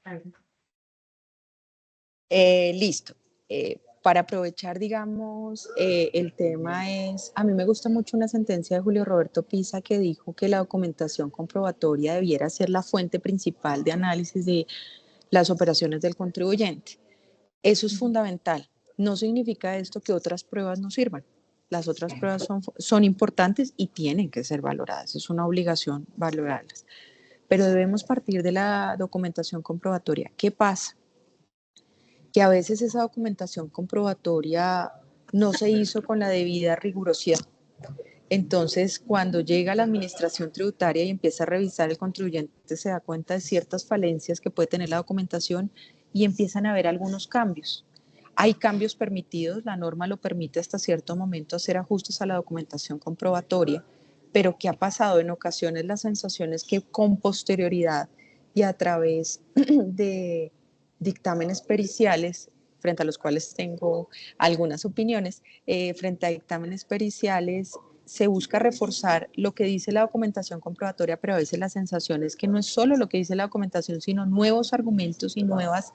Speaker 1: Listo. Para aprovechar, digamos, el tema es, a mí me gusta mucho una sentencia de Julio Roberto Pisa que dijo que la documentación comprobatoria debiera ser la fuente principal de análisis de las operaciones del contribuyente. Eso es fundamental. No significa esto que otras pruebas no sirvan. Las otras pruebas son importantes y tienen que ser valoradas. Es una obligación valorarlas. Pero debemos partir de la documentación comprobatoria. ¿Qué pasa? Que a veces esa documentación comprobatoria no se hizo con la debida rigurosidad. Entonces, cuando llega la administración tributaria y empieza a revisar, el contribuyente se da cuenta de ciertas falencias que puede tener la documentación y empiezan a haber algunos cambios. Hay cambios permitidos, la norma lo permite hasta cierto momento hacer ajustes a la documentación comprobatoria, pero ¿qué ha pasado? En ocasiones la sensación es que con posterioridad y a través de dictámenes periciales, frente a los cuales tengo algunas opiniones, frente a dictámenes periciales se busca reforzar lo que dice la documentación comprobatoria, pero a veces la sensación es que no es solo lo que dice la documentación, sino nuevos argumentos y nuevas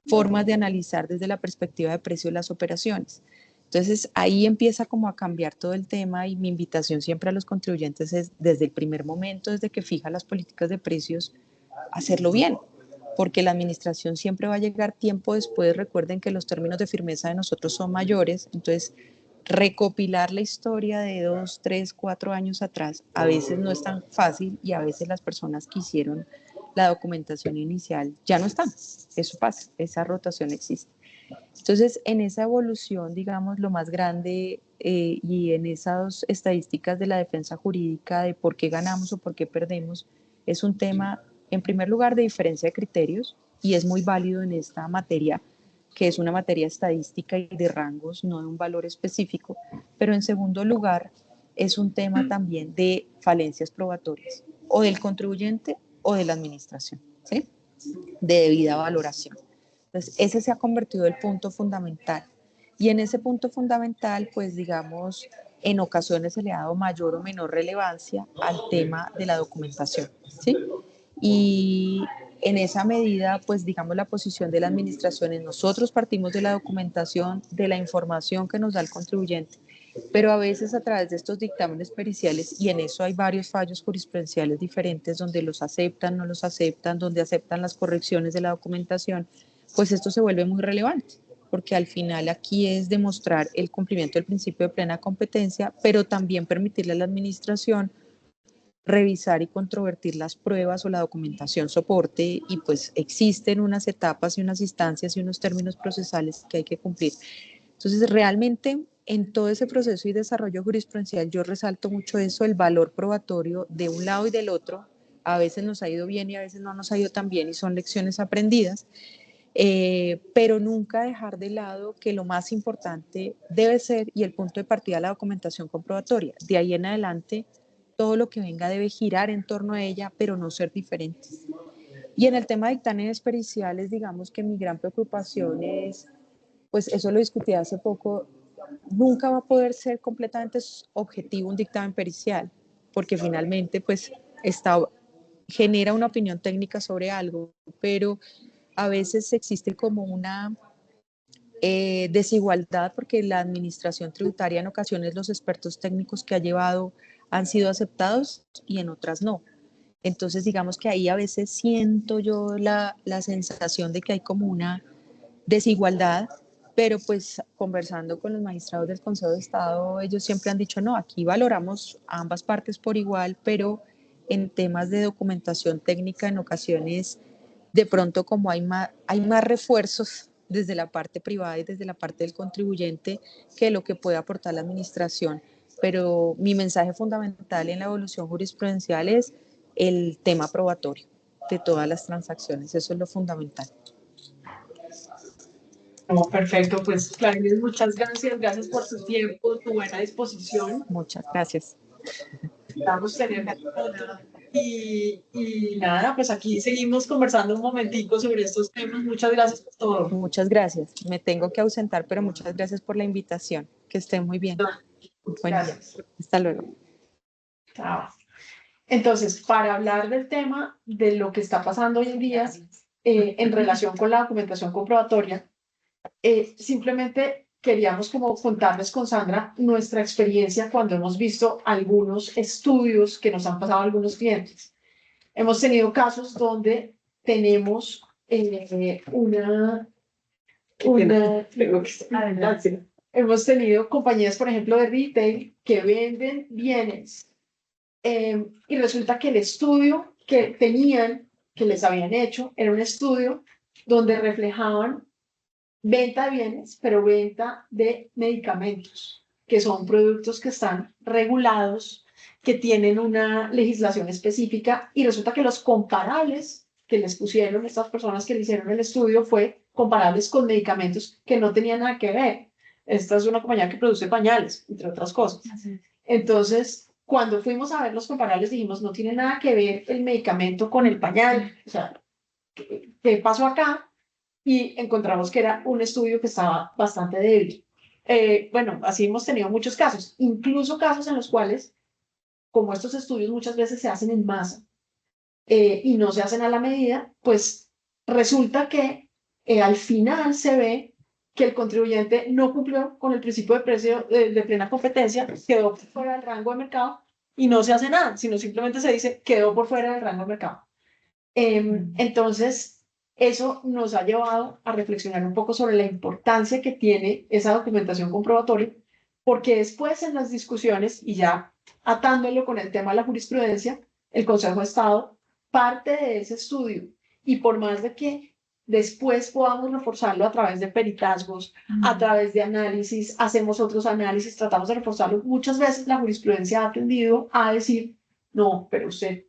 Speaker 1: formas de analizar desde la perspectiva de precio las operaciones. Entonces ahí empieza como a cambiar todo el tema y mi invitación siempre a los contribuyentes es desde el primer momento, desde que fija las políticas de precios, hacerlo bien, porque la administración siempre va a llegar tiempo después. Recuerden que los términos de firmeza de nosotros son mayores, entonces recopilar la historia de 2, 3, 4 años atrás a veces no es tan fácil y a veces las personas que hicieron la documentación inicial ya no están. Eso pasa, esa rotación existe. Entonces, en esa evolución, digamos, lo más grande y en esas estadísticas de la defensa jurídica de por qué ganamos o por qué perdemos, es un tema, en primer lugar, de diferencia de criterios y es muy válido en esta materia, que es una materia estadística y de rangos, no de un valor específico, pero en segundo lugar, es un tema también de falencias probatorias, o del contribuyente o de la administración, ¿sí? De debida valoración. Entonces, ese se ha convertido el punto fundamental. Y en ese punto fundamental, pues digamos, en ocasiones se le ha dado mayor o menor relevancia al tema de la documentación, ¿sí? Y en esa medida, pues digamos, la posición de la administración es nosotros partimos de la documentación, de la información que nos da el contribuyente, pero a veces a través de estos dictámenes periciales, y en eso hay varios fallos jurisprudenciales diferentes donde los aceptan, no los aceptan, donde aceptan las correcciones de la documentación, pues esto se vuelve muy relevante, porque al final aquí es demostrar el cumplimiento del principio de plena competencia, pero también permitirle a la administración revisar y controvertir las pruebas o la documentación soporte y pues existen unas etapas y unas instancias y unos términos procesales que hay que cumplir. Entonces, realmente en todo ese proceso y desarrollo jurisprudencial yo resalto mucho eso, el valor probatorio de un lado y del otro. A veces nos ha ido bien y a veces no nos ha ido tan bien y son lecciones aprendidas, pero nunca dejar de lado que lo más importante debe ser y el punto de partida la documentación comprobatoria. De ahí en adelante, todo lo que venga debe girar en torno a ella, pero no ser diferente. Y en el tema de dictámenes periciales, digamos que mi gran preocupación es, pues eso lo discutí hace poco, nunca va a poder ser completamente objetivo un dictamen pericial, porque finalmente pues genera una opinión técnica sobre algo, pero a veces existe como una desigualdad porque la administración tributaria en ocasiones los expertos técnicos que ha llevado han sido aceptados y en otras no. Entonces digamos que ahí a veces siento yo la sensación de que hay como una desigualdad pero pues conversando con los magistrados del Consejo de Estado, ellos siempre han dicho, no, aquí valoramos a ambas partes por igual, pero en temas de documentación técnica en ocasiones, de pronto como hay más refuerzos desde la parte privada y desde la parte del contribuyente que lo que puede aportar la administración. Pero mi mensaje fundamental en la evolución jurisprudencial es el tema probatorio de todas las transacciones, eso es lo fundamental.
Speaker 2: No, perfecto, pues Clarines, muchas gracias, gracias por tu tiempo, tu buena disposición.
Speaker 1: Muchas gracias.
Speaker 2: Esperamos tenerte pronto. Y nada, pues aquí seguimos conversando un momentico sobre estos temas. Muchas gracias por todo.
Speaker 1: Muchas gracias. Me tengo que ausentar, pero muchas gracias por la invitación. Que estén muy bien. Buen día. Hasta luego.
Speaker 2: Chao. Entonces, para hablar del tema de lo que está pasando hoy en día en relación con la documentación comprobatoria, simplemente queríamos como contarles con Sandra nuestra experiencia cuando hemos visto algunos estudios que nos han pasado algunos clientes. Hemos tenido casos donde tenemos hemos tenido compañías, por ejemplo, de retail que venden bienes y resulta que el estudio que tenían, que les habían hecho, era un estudio donde reflejaban venta de bienes, pero venta de medicamentos, que son productos que están regulados, que tienen una legislación específica, y resulta que los comparables que les pusieron estas personas que le hicieron el estudio fue comparables con medicamentos que no tenían nada que ver. Esta es una compañía que produce pañales, entre otras cosas. Entonces, cuando fuimos a ver los comparables, dijimos, no tiene nada que ver el medicamento con el pañal. O sea, ¿qué pasó acá? Y encontramos que era un estudio que estaba bastante débil. Bueno, así hemos tenido muchos casos, incluso casos en los cuales, como estos estudios muchas veces se hacen en masa y no se hacen a la medida, pues resulta que al final se ve que el contribuyente no cumplió con el principio de precio de plena competencia, quedó fuera del rango de mercado y no se hace nada, sino simplemente se dice quedó por fuera del rango de mercado. Entonces, eso nos ha llevado a reflexionar un poco sobre la importancia que tiene esa documentación comprobatoria, porque después en las discusiones, y ya atándolo con el tema de la jurisprudencia, el Consejo de Estado parte de ese estudio, y por más de que después podamos reforzarlo a través de peritazgos, a través de análisis, hacemos otros análisis, tratamos de reforzarlo, muchas veces la jurisprudencia ha tendido a decir, no, pero usted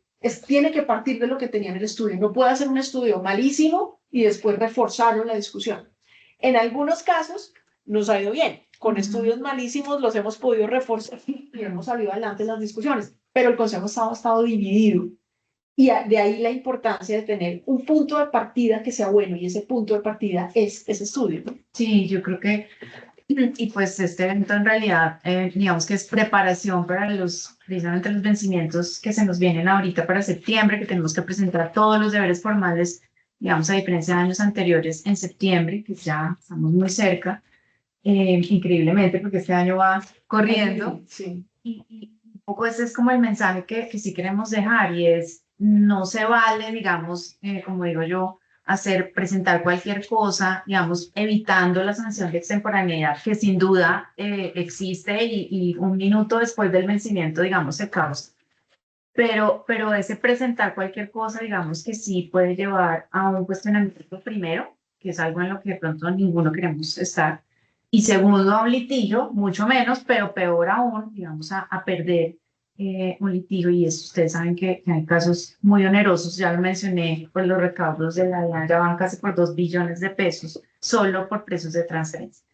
Speaker 2: tiene que partir de lo que tenía en el estudio. No puede hacer un estudio malísimo y después reforzarlo en la discusión. En algunos casos nos ha ido bien. Con estudios malísimos los hemos podido reforzar y hemos salido adelante en las discusiones. Pero el Consejo ha estado dividido. Y de ahí la importancia de tener un punto de partida que sea bueno. Y ese punto de partida es ese estudio.
Speaker 3: Sí, yo creo que y pues este evento en realidad, digamos que es preparación para precisamente los vencimientos que se nos vienen ahorita para septiembre, que tenemos que presentar todos los deberes formales, digamos, a diferencia de años anteriores, en septiembre, que ya estamos muy cerca, increíblemente, porque este año va corriendo.
Speaker 2: Sí.
Speaker 3: Y un poco ese es como el mensaje que sí queremos dejar, y es, no se vale, digamos, como digo yo, presentar cualquier cosa, digamos, evitando la sanción de extemporaneidad, que sin duda existe y un minuto después del vencimiento, digamos, se causa. Pero ese presentar cualquier cosa, digamos, que sí puede llevar a un cuestionamiento primero, que es algo en lo que de pronto ninguno queremos estar, y segundo, a un litigio, mucho menos, pero peor aún, digamos, a perder un litigio, y eso ustedes saben que hay casos muy onerosos, ya lo mencioné, por los recaudos de la DIAN, ya van casi por 2 billones de pesos, solo por precios de transferencia.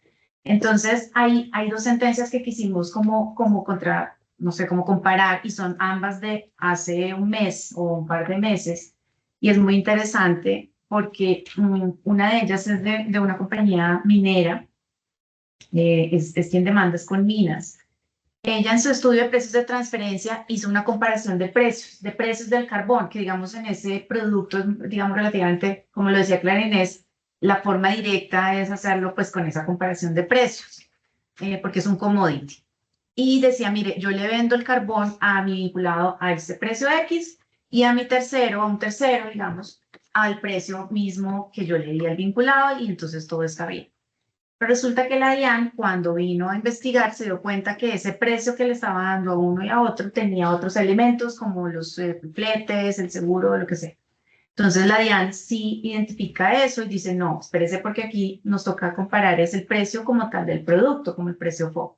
Speaker 3: Entonces, hay dos sentencias que quisimos como no sé, como comparar, y son ambas de hace un mes o un par de meses, y es muy interesante porque una de ellas es de una compañía minera, es quien demanda es con Minas. Ella en su estudio de precios de transferencia hizo una comparación de precios del carbón, que digamos en ese producto, digamos relativamente, como lo decía Clara Inés, la forma directa es hacerlo pues con esa comparación de precios, porque es un commodity. Y decía, mire, yo le vendo el carbón a mi vinculado a ese precio X y a mi tercero, a un tercero, digamos, al precio mismo que yo le di al vinculado, y entonces todo está bien. Pero resulta que la DIAN, cuando vino a investigar, se dio cuenta que ese precio que le estaba dando a uno y a otro tenía otros elementos como los fletes, el seguro, lo que sea. Entonces la DIAN sí identifica eso y dice, no, espérese porque aquí nos toca comparar es el precio como tal del producto, como el precio FOB.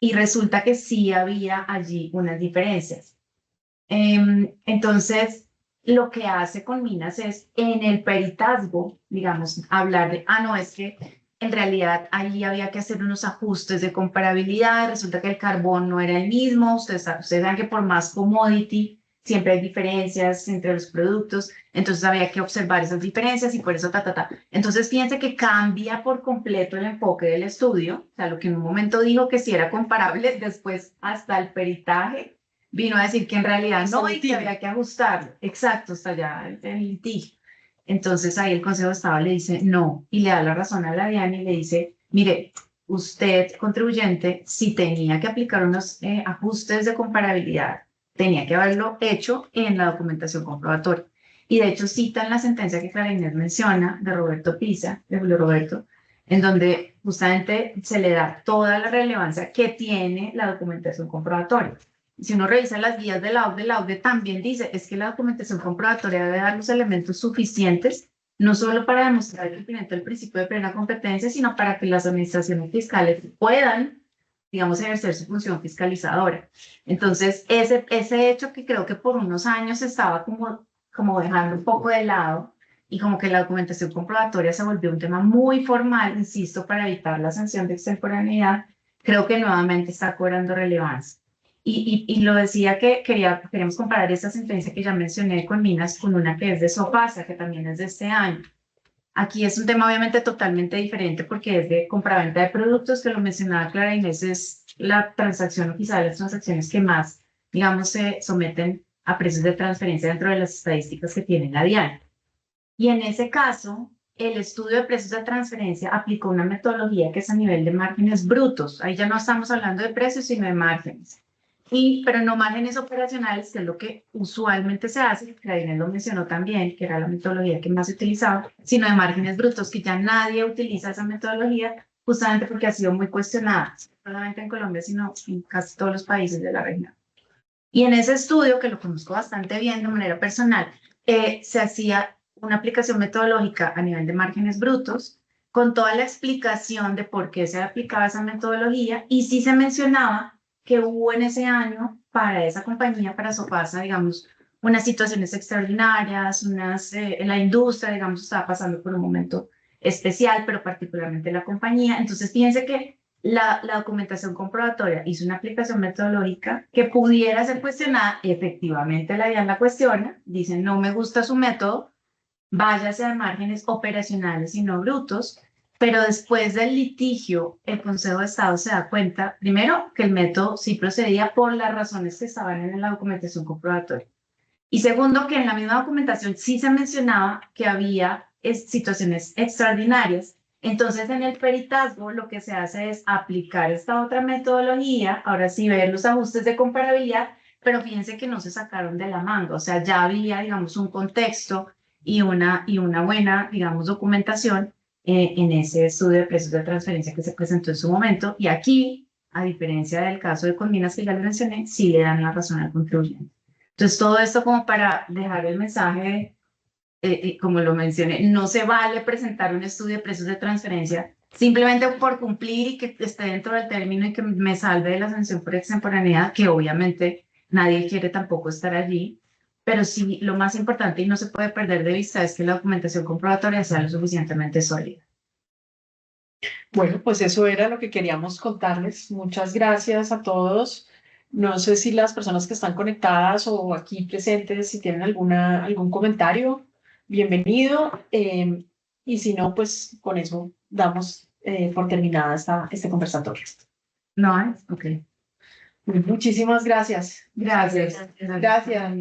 Speaker 3: Y resulta que sí había allí unas diferencias. Entonces, lo que hace Colminas es en el peritazgo, digamos, hablar de, no, es que en realidad ahí había que hacer unos ajustes de comparabilidad, resulta que el carbón no era el mismo, ustedes saben que por más commodity siempre hay diferencias entre los productos, entonces había que observar esas diferencias y por eso Entonces fíjense que cambia por completo el enfoque del estudio, o sea, lo que en un momento dijo que sí era comparable, después hasta el peritaje vino a decir que en realidad no y que había que ajustarlo. Exacto, hasta allá el litigio. Entonces ahí el Consejo de Estado le dice no y le da la razón a la DIAN y le dice, mire, usted, contribuyente, si tenía que aplicar unos ajustes de comparabilidad, tenía que haberlo hecho en la documentación comprobatoria. Y de hecho citan la sentencia que Clara Inés menciona de Roberto Pisa, de Julio Roberto, en donde justamente se le da toda la relevancia que tiene la documentación comprobatoria. Si uno revisa las guías de la AUDE también dice, es que la documentación comprobatoria debe dar los elementos suficientes, no solo para demostrar el cumplimiento del principio de plena competencia, sino para que las administraciones fiscales puedan, digamos, ejercer su función fiscalizadora. Entonces, ese hecho que creo que por unos años estaba como dejando un poco de lado y como que la documentación comprobatoria se volvió un tema muy formal, insisto, para evitar la sanción de extemporaneidad, creo que nuevamente está cobrando relevancia. Y lo decía que queríamos comparar esa sentencia que ya mencioné con Minas con una que es de Sofasa, que también es de este año. Aquí es un tema obviamente totalmente diferente porque es de compraventa de productos, que lo mencionaba Clara Inés, es la transacción o quizá las transacciones que más, digamos, se someten a precios de transferencia dentro de las estadísticas que tiene la DIAN. Y en ese caso, el estudio de precios de transferencia aplicó una metodología que es a nivel de márgenes brutos. Ahí ya no estamos hablando de precios, sino de márgenes. Pero no márgenes operacionales, que es lo que usualmente se hace, que Inés lo mencionó también, que era la metodología que más se utilizaba, sino de márgenes brutos, que ya nadie utiliza esa metodología, justamente porque ha sido muy cuestionada, no solamente en Colombia, sino en casi todos los países de la región. Y en ese estudio, que lo conozco bastante bien de manera personal, se hacía una aplicación metodológica a nivel de márgenes brutos, con toda la explicación de por qué se aplicaba esa metodología, y sí se mencionaba que hubo en ese año para esa compañía, para Sofasa, digamos, unas situaciones extraordinarias, en la industria, digamos, estaba pasando por un momento especial, pero particularmente la compañía. Entonces, fíjense que la documentación comprobatoria hizo una aplicación metodológica que pudiera ser cuestionada, efectivamente la DIAN la cuestiona, dice no me gusta su método, váyase a márgenes operacionales y no brutos, pero después del litigio, el Consejo de Estado se da cuenta, primero, que el método sí procedía por las razones que estaban en la documentación comprobatoria. Y segundo, que en la misma documentación sí se mencionaba que había situaciones extraordinarias. Entonces, en el peritazgo lo que se hace es aplicar esta otra metodología, ahora sí ver los ajustes de comparabilidad, pero fíjense que no se sacaron de la manga, o sea, ya había, digamos, un contexto y una buena, digamos, documentación en ese estudio de precios de transferencia que se presentó en su momento. Y aquí, a diferencia del caso de Colminas que ya lo mencioné, sí le dan la razón al contribuyente. Entonces, todo esto como para dejar el mensaje, como lo mencioné, no se vale presentar un estudio de precios de transferencia simplemente por cumplir y que esté dentro del término y que me salve de la sanción por extemporaneidad, que obviamente nadie quiere tampoco estar allí, pero sí lo más importante y no se puede perder de vista es que la documentación comprobatoria sea lo suficientemente sólida.
Speaker 2: Bueno, pues eso era lo que queríamos contarles. Muchas gracias a todos. No sé si las personas que están conectadas o aquí presentes, si tienen algún comentario, bienvenido. Y si no, pues con eso damos por terminada este conversatorio.
Speaker 3: No, ok.
Speaker 2: Muchísimas gracias.
Speaker 3: Gracias.
Speaker 2: Gracias.